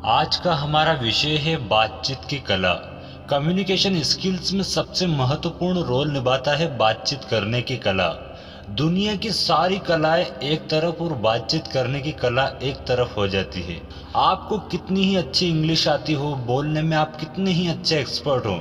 आज का हमारा विषय है बातचीत की कला। कम्युनिकेशन स्किल्स में सबसे महत्वपूर्ण रोल निभाता है बातचीत करने की कला। दुनिया की सारी कलाएं एक तरफ और बातचीत करने की कला एक तरफ हो जाती है। आपको कितनी ही अच्छी इंग्लिश आती हो, बोलने में आप कितने ही अच्छे एक्सपर्ट हो,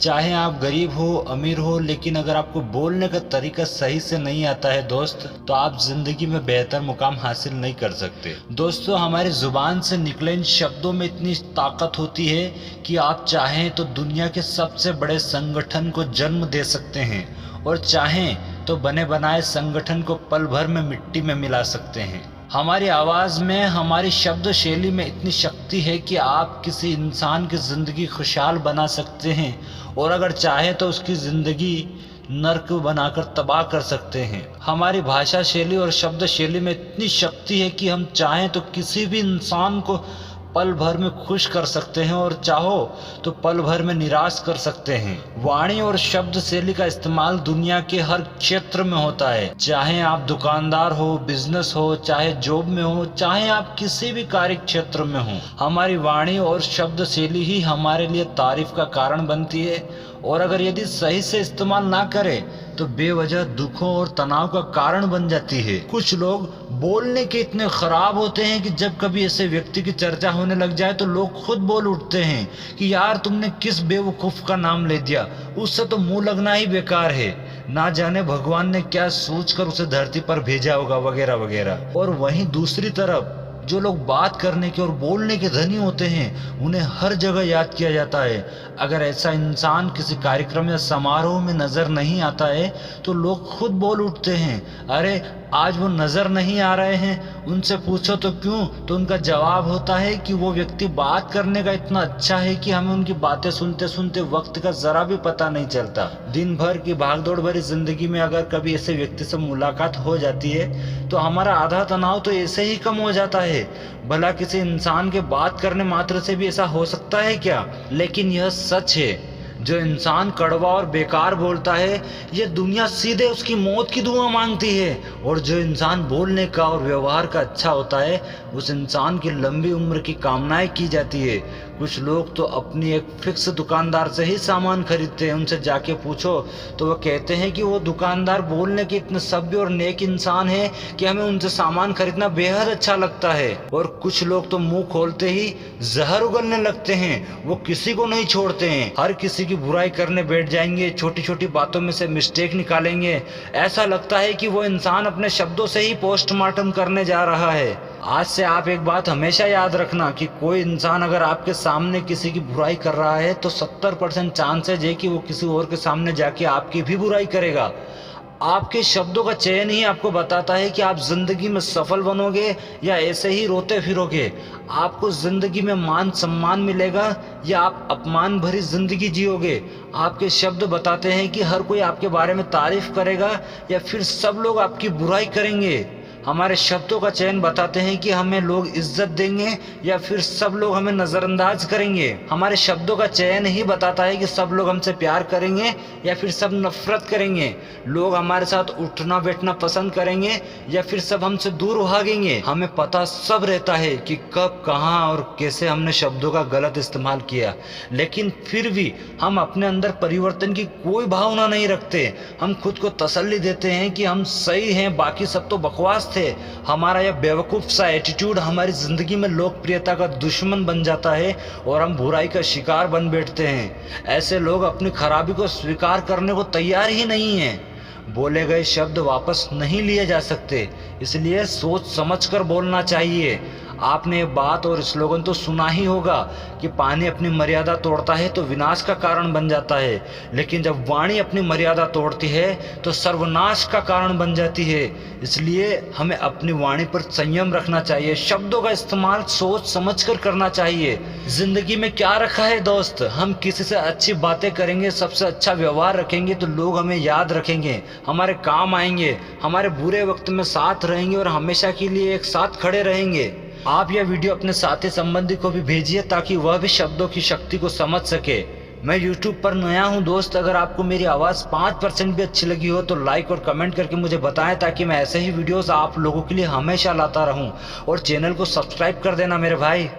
चाहे आप गरीब हो अमीर हो, लेकिन अगर आपको बोलने का तरीका सही से नहीं आता है दोस्त, तो आप जिंदगी में बेहतर मुकाम हासिल नहीं कर सकते। दोस्तों, हमारी जुबान से निकले इन शब्दों में इतनी ताकत होती है कि आप चाहें तो दुनिया के सबसे बड़े संगठन को जन्म दे सकते हैं और चाहें तो बने बनाए संगठन को पल भर में मिट्टी में मिला सकते हैं। हमारी आवाज़ में, हमारी शब्द शैली में इतनी शक्ति है कि आप किसी इंसान की ज़िंदगी खुशहाल बना सकते हैं और अगर चाहे तो उसकी ज़िंदगी नर्क बनाकर तबाह कर सकते हैं। हमारी भाषा शैली और शब्द शैली में इतनी शक्ति है कि हम चाहें तो किसी भी इंसान को पल भर में खुश कर सकते हैं और चाहो तो पल भर में निराश कर सकते हैं। वाणी और शब्द शैली का इस्तेमाल दुनिया के हर क्षेत्र में होता है, चाहे आप दुकानदार हो, बिजनेस हो, चाहे जॉब में हो, चाहे आप किसी भी कार्य क्षेत्र में हो। हमारी वाणी और शब्द शैली ही हमारे लिए तारीफ का कारण बनती है और अगर यदि सही से इस्तेमाल ना करें तो बेवजह दुखों और तनाव का कारण बन जाती है। कुछ लोग बोलने के इतने खराब होते हैं कि जब कभी ऐसे व्यक्ति की चर्चा होने लग जाए तो लोग खुद बोल उठते हैं कि यार तुमने किस बेवकूफ का नाम ले दिया, उससे तो मुंह लगना ही बेकार है, ना जाने भगवान ने क्या सोचकर उसे धरती पर भेजा होगा, वगैरह वगैरह। और वहीं दूसरी तरफ जो लोग बात करने के और बोलने के धनी होते हैं, उन्हें हर जगह याद किया जाता है। अगर ऐसा इंसान किसी कार्यक्रम या समारोह में नजर नहीं आता है तो लोग खुद बोल उठते हैं, अरे आज वो नजर नहीं आ रहे हैं, उनसे पूछो तो क्यों, तो उनका जवाब होता है कि वो व्यक्ति बात करने का इतना अच्छा है कि हमें उनकी बातें सुनते सुनते वक्त का जरा भी पता नहीं चलता। दिन भर की भागदौड़ भरी जिंदगी में अगर कभी ऐसे व्यक्ति से मुलाकात हो जाती है तो हमारा आधा तनाव तो ऐसे ही कम हो जाता है। भला किसी इंसान के बात करने मात्र से भी ऐसा हो सकता है क्या? लेकिन यह सच है, जो इंसान कड़वा और बेकार बोलता है ये दुनिया सीधे उसकी मौत की दुआ मांगती है, और जो इंसान बोलने का और व्यवहार का अच्छा होता है उस इंसान की लंबी उम्र की कामनाएं की जाती है। कुछ लोग तो अपनी एक फिक्स दुकानदार से ही सामान खरीदते हैं, उनसे जाके पूछो तो वो कहते हैं कि वो दुकानदार बोलने के इतने सभ्य और नेक इंसान है कि हमें उनसे सामान खरीदना बेहद अच्छा लगता है। और कुछ लोग तो मुंह खोलते ही जहर उगलने लगते हैं, वो किसी को नहीं छोड़ते हैं, हर किसी की बुराई करने बैठ जाएंगे, छोटी छोटी बातों में से मिस्टेक निकालेंगे। ऐसा लगता है कि वो इंसान अपने शब्दों से ही पोस्टमार्टम करने जा रहा है। आज से आप एक बात हमेशा याद रखना कि कोई इंसान अगर आपके सामने किसी की बुराई कर रहा है तो 70% चांसेज है कि वो किसी और के सामने जाके आपकी भी बुराई करेगा। आपके शब्दों का चयन ही आपको बताता है कि आप जिंदगी में सफल बनोगे या ऐसे ही रोते फिरोगे। आपको जिंदगी में मान सम्मान मिलेगा या आप अपमान भरी जिंदगी जियोगे। आपके शब्द बताते हैं कि हर कोई आपके बारे में तारीफ करेगा या फिर सब लोग आपकी बुराई करेंगे। हमारे शब्दों का चयन बताते हैं कि हमें लोग इज्जत देंगे या फिर सब लोग हमें नज़रअंदाज करेंगे। हमारे शब्दों का चयन ही बताता है कि सब लोग हमसे प्यार करेंगे या फिर सब नफरत करेंगे। लोग हमारे साथ उठना बैठना पसंद करेंगे या फिर सब हमसे दूर भागेंगे। हमें पता सब रहता है कि कब, कहाँ और कैसे हमने शब्दों का गलत इस्तेमाल किया, लेकिन फिर भी हम अपने अंदर परिवर्तन की कोई भावना नहीं रखते। हम खुद को तसल्ली देते हैं कि हम सही हैं, बाकी सब तो बकवास थे। हमारा यह बेवकूफ सा एटीट्यूड हमारी जिंदगी में लोकप्रियता का दुश्मन बन जाता है और हम बुराई का शिकार बन बैठते हैं। ऐसे लोग अपनी खराबी को स्वीकार करने को तैयार ही नहीं हैं। बोले गए शब्द वापस नहीं लिए जा सकते, इसलिए सोच समझकर बोलना चाहिए। आपने ये बात और स्लोगन तो सुना ही होगा कि पानी अपनी मर्यादा तोड़ता है तो विनाश का कारण बन जाता है, लेकिन जब वाणी अपनी मर्यादा तोड़ती है तो सर्वनाश का कारण बन जाती है। इसलिए हमें अपनी वाणी पर संयम रखना चाहिए, शब्दों का इस्तेमाल सोच समझकर करना चाहिए। जिंदगी में क्या रखा है दोस्त, हम किसी से अच्छी बातें करेंगे, सबसे अच्छा व्यवहार रखेंगे तो लोग हमें याद रखेंगे, हमारे काम आएंगे, हमारे बुरे वक्त में साथ रहेंगे और हमेशा के लिए एक साथ खड़े रहेंगे। आप यह वीडियो अपने साथी संबंधी को भी भेजिए ताकि वह भी शब्दों की शक्ति को समझ सके। मैं YouTube पर नया हूं दोस्त, अगर आपको मेरी आवाज़ 5% भी अच्छी लगी हो तो लाइक और कमेंट करके मुझे बताएं ताकि मैं ऐसे ही वीडियोस आप लोगों के लिए हमेशा लाता रहूं। और चैनल को सब्सक्राइब कर देना मेरे भाई।